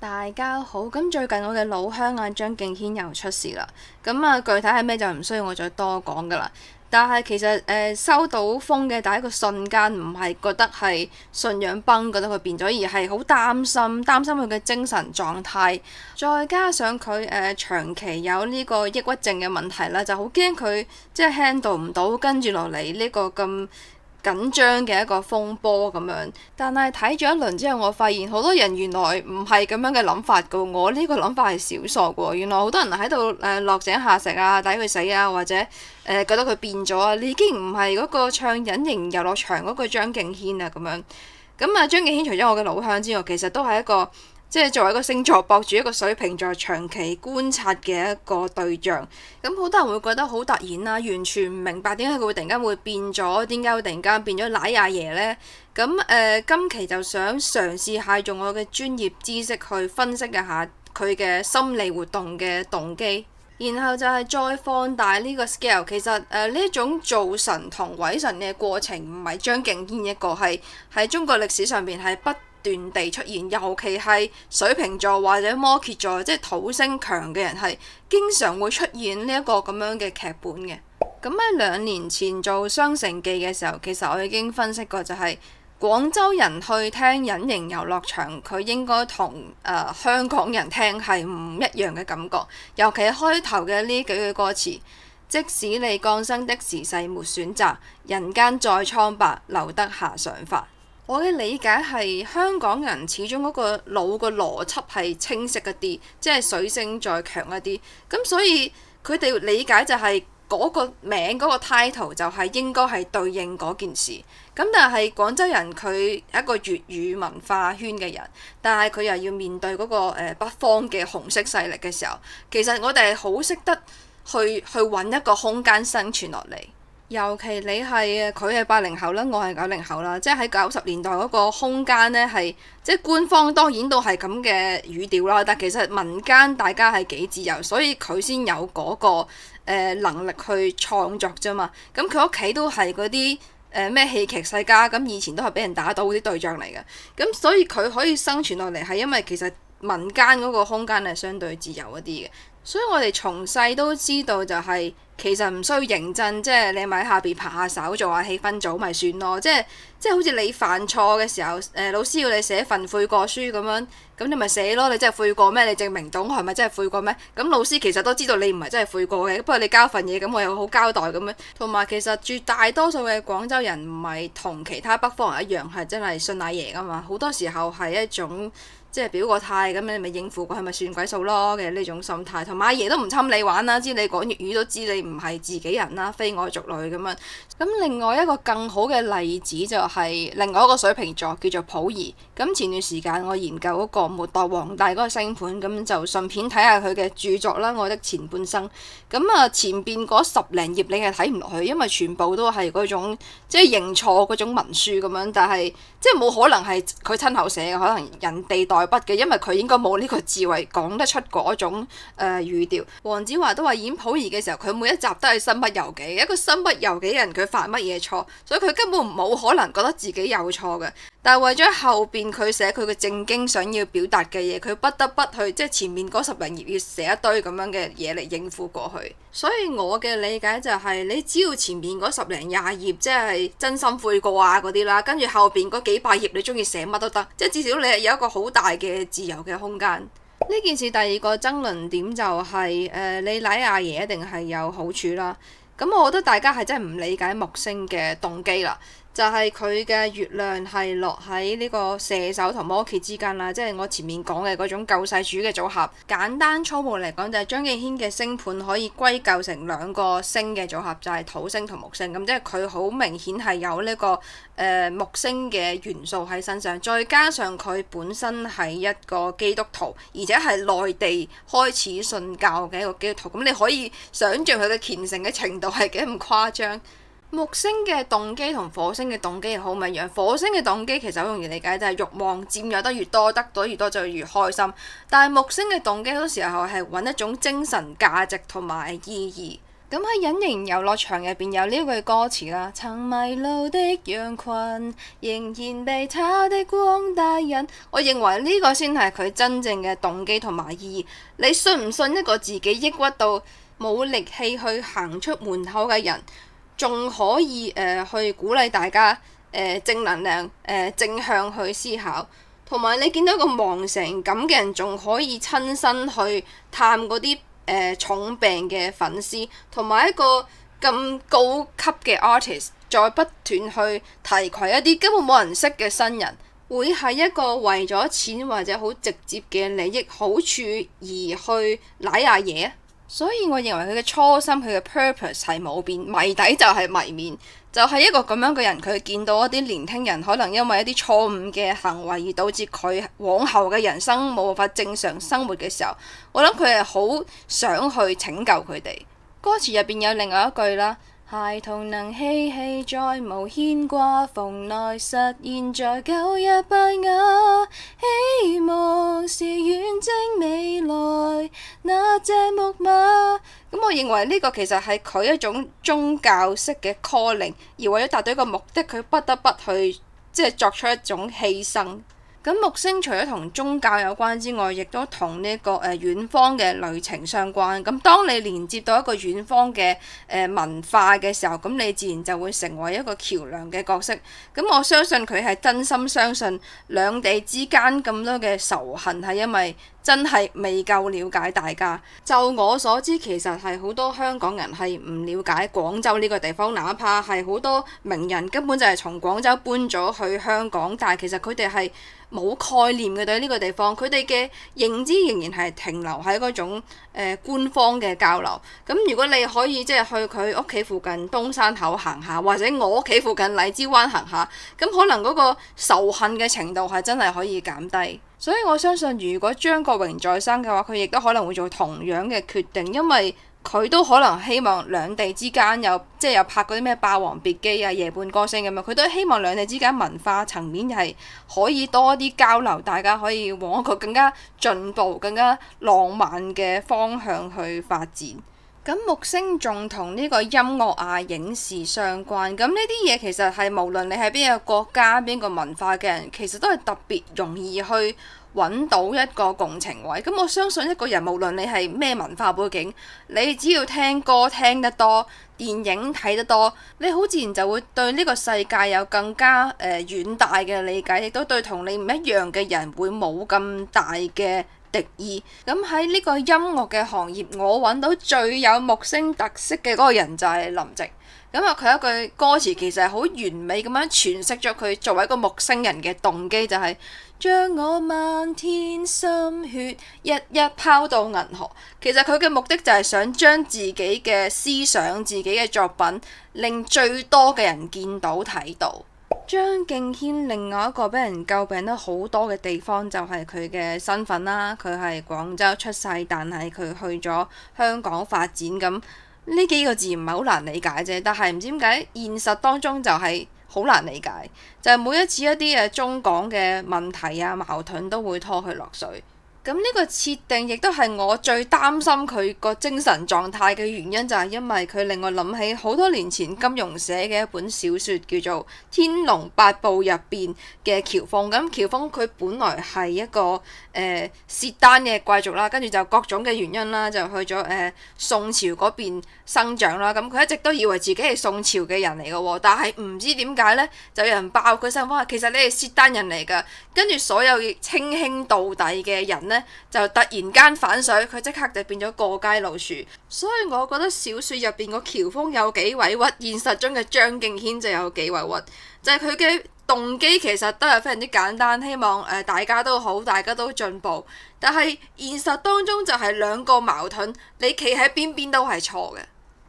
大家好，咁最近我嘅老鄉張敬軒又出事啦，具體係咩就唔需要我再多講噶啦。但係其實收到風嘅第一個瞬間唔係覺得係信仰崩，覺得佢變咗，而係好擔心佢嘅精神狀態，再加上佢長期有呢個抑鬱症嘅問題啦，就好驚佢即係 handle 唔到跟住落嚟呢個咁緊張嘅一個風波咁樣。但係睇咗一輪之後，我發現好多人原來唔係咁樣嘅諗法噶，我呢個諗法係少數噶。原來好多人喺度落井下石啊，抵佢死啊，或者覺得佢變咗啊，你已經唔係嗰個唱隱形遊樂場嗰個張敬軒啊咁樣。張敬軒除咗我嘅老鄉之外，其實都係一個即係作為一個星座博主，一個水瓶座長期觀察嘅一個對象。好多人會覺得好突然啦，完全唔明白點解佢會突然間會變咗，點解會突然間變咗奶阿爺呢？今期就想嘗試下用我嘅專業知識去分析一下佢嘅心理活動嘅動機，然後就係再放大呢個 scale。其實呢一種造神同毀神嘅過程唔係張敬軒一個，係喺中國歷史上邊係不斷地出現，尤其係水瓶座或者摩羯座，即係土星強嘅人係經常會出現呢一個咁樣嘅劇本嘅。咁喺2年前做雙城記嘅時候，其實我已經分析過，就係廣州人去聽隱形遊樂場，佢應該同香港人聽係唔一樣嘅感覺。尤其係開頭嘅呢幾句歌詞，即使你降生的時勢沒選擇，人間再蒼白，留得下想法。我嘅理解係香港人始終嗰個腦個邏輯係清晰一啲，即係水星再強一啲，咁所以佢哋理解就係嗰個名嗰個 title 就係應該係對應嗰件事。但係廣州人佢係一個粵語文化圈嘅人，但係佢又要面對嗰個北方嘅紅色勢力嘅時候，其實我哋係好識得去揾一個空間生存落嚟。尤其你係佢係80後啦，我係90後啦，即係喺90年代嗰個空間呢，係即係官方當然都係咁嘅語調啦，但其實民間大家係幾自由，所以佢先有嗰個能力去創作啫嘛。咁佢屋企都係嗰啲咩戲劇世家，咁以前都係俾人打倒啲對象嚟嘅，咁所以佢可以生存落嚟係因為其實民間嗰個空間係相對自由一啲嘅。所以我哋從細都知道就係其實唔需要認真，即係你咪喺下邊拍下手做下氣氛組咪算咯，即係好似你犯錯嘅時候，老師要你寫份悔過書咁樣，咁你咪寫咯，你真係悔過咩？你證明到我係咪真係悔過咩？咁老師其實都知道你唔係真係悔過嘅，不過你交份嘢咁我又好交代咁樣。同埋其實絕大多數嘅廣州人唔係同其他北方人一樣係真係信阿爺噶嘛，好多時候係一種即係表個態咁，你咪應付過係咪算鬼數咯嘅呢種心態。同埋阿爺都唔侵你玩啦，知你講粵語都知你唔係自己人啦，非我族類咁樣。咁另外一個更好嘅例子就係另外一個水瓶座叫做溥儀。咁前段時間我研究嗰個末代皇帝嗰個星盤，咁就順便睇下佢嘅著作啦，《愛的前半生》。前邊嗰10零頁你係睇唔落去，因為全部都係嗰種即係認錯嗰種文書咁樣，但係即係冇可能係佢親口寫嘅，可能人哋代筆嘅，因為佢應該冇呢個智慧講得出嗰種語調。黃子華都話演溥儀嘅時候，佢每一集都係身不由己，一個身不由己嘅人佢犯乜嘢錯，所以佢根本冇可能覺得自己有錯嘅。但係為咗後邊佢寫佢嘅正經想要表達嘅嘢，佢不得不去即係前面嗰10零頁要寫一堆咁樣嘅嘢嚟應付過去。所以我嘅理解就係你只要前面嗰10零20頁即係真心悔過啊嗰啲啦，跟住後邊嗰幾百頁你中意寫乜都得，即係至少你係有一個好大嘅自由嘅空間。呢件事第二個爭論點就係你賴阿爺一定係有好處啦。咁我覺得大家係真係唔理解木星嘅動機啦。就係佢嘅月亮係落喺呢個射手同摩羯之間啦，即係我前面講嘅嗰種救世主嘅組合。簡單粗暴嚟講，就係張敬軒嘅星盤可以歸咎成2個星嘅組合，就係土星同木星。咁即係佢好明顯係有呢個木星嘅元素喺身上，再加上佢本身係一個基督徒，而且係內地開始信教嘅一個基督徒。咁你可以想像佢嘅虔誠嘅程度係幾咁誇張。木星嘅動機同火星嘅動機係好唔一樣。火星嘅動機其實好容易理解，就係慾望佔有得越多，得到越多就越開心。但係木星嘅動機好多時候係揾一種精神價值同埋意義。咁喺隱形遊樂場入邊有呢句歌詞啦，曾迷路的羊群，仍然被他的光帶引。我認為呢個先係佢真正嘅動機同埋意義。你信唔信一個自己抑鬱到冇力氣去行出門口嘅人，仲可以去鼓勵大家正能量正向去思考？同埋你見到一個忙成咁嘅人，仲可以親身去探嗰啲重病嘅粉絲，同埋一個咁高級嘅 artist， 再不斷去提攜一啲根本冇人識嘅新人，會係一個為咗錢或者好直接嘅利益好處而去舐下嘢。所以我認為佢嘅初心，佢嘅 purpose 係冇變，謎底就係謎面，就係一個咁樣嘅人。佢見到一啲年輕人可能因為一啲錯誤嘅行為而導致佢往後嘅人生冇辦法正常生活嘅時候，我諗佢係好想去拯救佢哋。歌詞入邊有另外一句啦，孩童能嬉戲再無牽掛，蓬萊實現在舊日拜雅，希望是遠征未來那隻木馬。咁我認為呢個其實係佢一種宗教式嘅 calling， 而為咗達到一個目的，佢不得不去作出一種犧牲。咁木星除咗同宗教有關之外，亦都同呢個遠方嘅旅程相關。咁當你連接到一個遠方嘅文化嘅時候，咁你自然就會成為一個橋梁嘅角色。咁我相信佢係真心相信兩地之間咁多嘅仇恨係因為真係未夠了解大家。就我所知，其實係好多香港人係唔了解廣州呢個地方，哪怕係好多名人根本就係從廣州搬咗去香港，但係其實佢哋係冇概念嘅對呢個地方，佢哋嘅認知仍然係停留喺嗰種官方嘅交流。咁如果你可以去佢屋企附近東山口行下，或者我屋企附近荔枝灣行下，咁可能嗰個仇恨嘅程度係真係可以減低。所以我相信，如果張國榮再生嘅話，佢亦都可能會做同樣嘅決定，因為佢都可能希望兩地之間有拍嗰啲咩《霸王別姬》啊、《夜半歌聲》咁樣，佢都希望兩地之間文化層面係可以多啲交流，大家可以往一個更加進步、更加浪漫嘅方向去發展。咁木星仲同呢個音樂啊、影視相關，咁呢啲嘢其實係無論你係邊個國家、邊個文化嘅人，其實都係特別容易去揾到一個共情位。咁我相信一個人無論你係咩文化背景，你只要聽歌聽得多、電影睇得多，你好自然就會對呢個世界有更加遠大嘅理解，亦都對同你唔一樣嘅人會冇咁大嘅敵意。咁喺呢個音樂嘅行業，我揾到最有木星特色嘅嗰個人就係林夕。咁啊，佢一句歌詞其實係好完美咁樣詮釋咗佢作為一個木星人嘅動機，就係將我漫天心血一一拋到銀河。其實佢嘅目的就係想將自己嘅思想、自己嘅作品，令最多嘅人見到睇到。張敬軒另外一個俾人詬病得好多嘅地方就係佢嘅身份啦，佢係廣州出世，但係佢去咗香港發展。咁呢幾個字唔係好難理解啫，但係唔知點解現實當中就係好難理解，就係每一次一啲中港嘅問題啊、矛盾都會拖佢落水。咁呢個設定亦都係我最擔心佢個精神狀態嘅原因，就係因為佢令我諗起好多年前金庸寫嘅一本小說叫做《天龍八部》入邊嘅喬峯。咁喬峯佢本來係一個契丹嘅貴族啦，跟住就各種嘅原因啦，就去咗宋朝嗰邊生長啦。咁佢一直都以為自己係宋朝嘅人嚟嘅喎，但係唔知點解呢，就有人爆佢身份，其實你係契丹人嚟㗎。跟住所有稱兄道弟嘅人呢，就突然間反水，佢即刻就變咗過街老鼠。所以我覺得小說入邊個喬峯有幾委屈，現實中嘅張敬軒就有幾委屈。就係佢嘅動機其實都係非常之簡單，希望大家都好，大家都進步。但係現實當中就係兩個矛盾，你企喺邊邊都係錯嘅。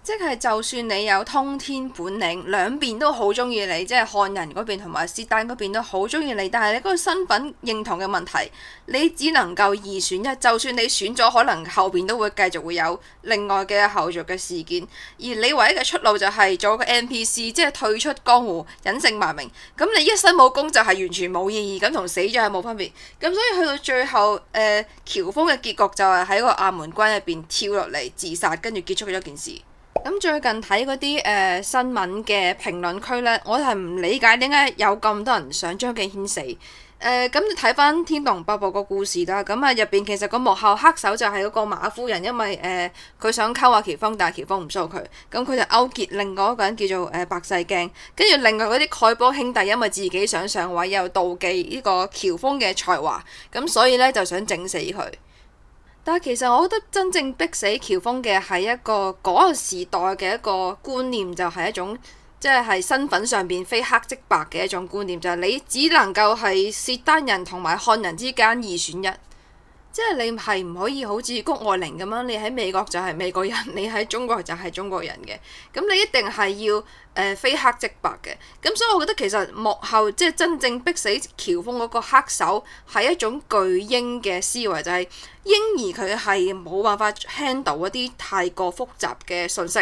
即係就算你有通天本領，兩邊都好中意你，即係漢人嗰邊同埋契丹嗰邊都好中意你，但係你嗰個身份認同嘅問題，你只能夠二選一。就算你選咗，可能後邊都會繼續會有另外嘅後續嘅事件，而你唯一嘅出路就係做個 NPC，即係退出江湖，隱姓埋名。咁你一身武功就係完全冇意義，咁同死咗係冇分別。咁所以去到最後，喬峯嘅結局就係喺個雁門關入邊跳落嚟自殺，跟住結束咗件事。咁咁最近睇嗰啲新聞嘅評論區呢，我係唔理解點解有咁多人想張敬軒死。咁你睇翻《天龍八部》個故事啦，咁啊入邊其實個幕後黑手就係嗰個馬夫人，因為佢想溝阿喬峰，但係喬峰唔騷佢，咁佢就勾結另外一個人叫做白世鏡，跟住另外嗰啲丐幫兄弟因為自己想上位又妒忌呢個喬峰嘅才華，咁所以呢就想整死佢。但係其實我覺得真正逼死喬峰嘅係一個嗰個時代嘅一個觀念，就係一種即係身份上邊非黑即白嘅一種觀念，就係你只能夠係契丹人同埋漢人之間二選一。即係你係唔可以好似谷愛凌咁樣，你喺美國就係美國人，你喺中國就係中國人嘅。咁你一定係要非黑即白嘅。咁所以我覺得其實幕後即係真正逼死喬峰嗰個黑手係一種巨嬰嘅思維，就係嬰兒佢係冇辦法 handle 一啲太過複雜嘅信息。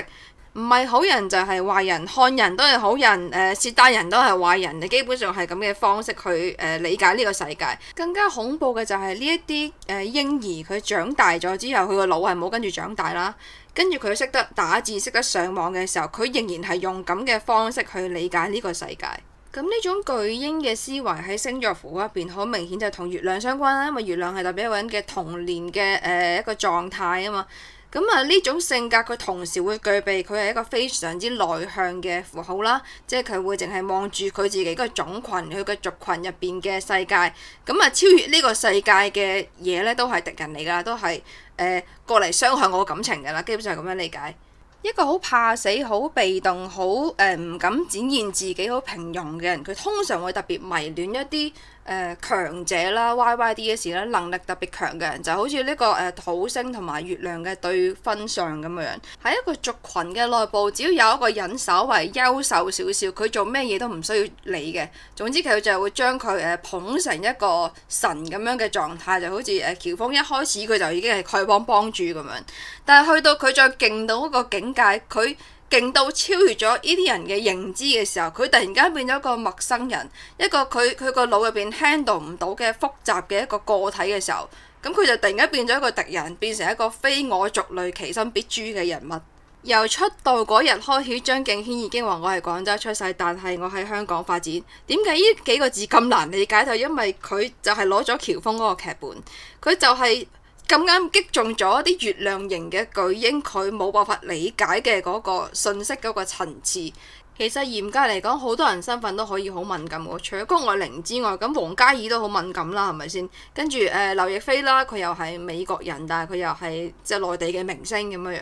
唔係好人就係壞人，漢人都係好人，契丹人都係壞人，你基本上係咁嘅方式去理解呢個世界。更加恐怖嘅就係呢一啲嬰兒佢長大咗之後，佢個腦係冇跟住長大啦，跟住佢識得打字、識得上網嘅時候，佢仍然係用咁嘅方式去理解呢個世界。咁呢種巨嬰嘅思維喺星座符入邊好明顯就同月亮相關啦，因為月亮係代表一個人嘅童年嘅一個狀態啊嘛。咁啊呢種性格佢同時會具備佢係一個非常之內向嘅符號啦，即係佢會淨係望住佢自己個種群、佢個族群入邊嘅世界，咁啊超越呢個世界嘅嘢咧都係敵人嚟㗎，都係過嚟傷害我感情㗎啦，基本上係咁樣理解。一個好怕死、好被動、好唔敢展現自己、好平庸嘅人，佢通常會特別迷戀一啲強者啦、YYDS 啦，能力特別強嘅人，就好似呢個土星同埋月亮嘅對分相咁樣。喺一個族群嘅內部，只要有一個人稍為優秀少少，佢做咩嘢都唔需要理嘅。總之佢就會將佢捧成一個神咁樣嘅狀態，就好似喬峰一開始佢就已經係丐幫幫主咁樣，但係去到佢再勁到一個境界，佢勁到超越咗呢啲人嘅認知嘅時候，佢突然間變咗一個陌生人，一個佢個腦入邊 handle 唔到嘅複雜嘅一個個體嘅時候，咁佢就突然間變咗一個敵人，變成一個非我族類、其心必誅嘅人物。由出道嗰日開始，張敬軒已經話我係廣州出世，但係我喺香港發展。點解呢幾個字咁難理解？就因為佢就係攞咗喬峰嗰個劇本，佢就係咁啱擊中咗啲月亮型嘅巨嬰，佢冇辦法理解嘅嗰個信息嗰個層次。其實嚴格嚟講，好多人身份都可以好敏感喎。除咗谷愛凌之外，咁王嘉爾都好敏感啦，係咪先？跟住劉亦菲啦，佢又係美國人，但係佢又係即係內地嘅明星咁樣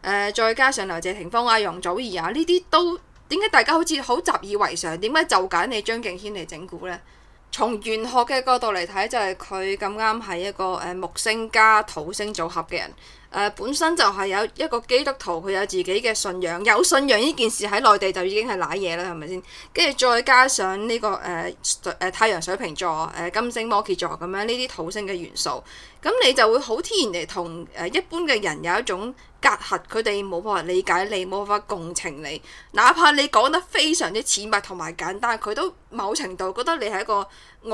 樣。再加上劉謝霆鋒啊、容祖兒啊，呢啲都點解大家好似好習以為常？點解就揀你張敬軒嚟整蠱呢？從玄學嘅角度嚟睇，就係佢咁啱係一個木星加土星組合嘅人。本身就係有一個基督徒，佢有自己嘅信仰，有信仰呢件事喺內地就已經係瀨嘢啦，係咪先？跟住再加上呢個太陽水瓶座、金星摩羯座咁樣呢啲土星嘅元素，咁你就會好天然地同一般嘅人有一種隔閡，佢哋冇辦法理解你，冇辦法共情你，哪怕你講得非常之淺白同埋簡單，佢都某程度覺得你係一個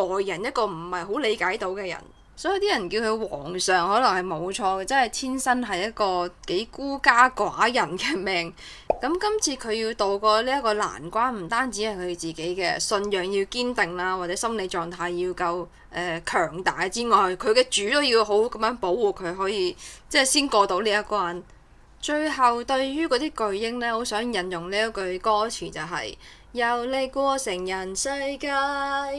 外人，一個唔係好理解到嘅人。所以啲人叫佢皇上，可能係冇錯嘅，真係天生係一個幾孤家寡人嘅命。咁今次佢要渡過呢一個難關，唔單止係佢自己嘅信仰要堅定啦，或者心理狀態要夠強大之外，佢嘅主都要好咁樣保護佢，可以即係先過到呢一關。最後對於嗰啲巨嬰呢，好想引用呢一句歌詞就係：遊歷過成人世界，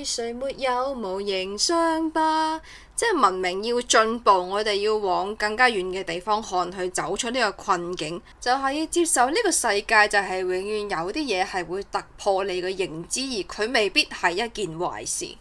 誰沒有無形傷疤？即係文明要進步，我哋要往更加遠嘅地方看，去走出呢個困境，就係要接受呢個世界就係永遠有啲嘢係會突破你嘅認知，而佢未必係一件壞事。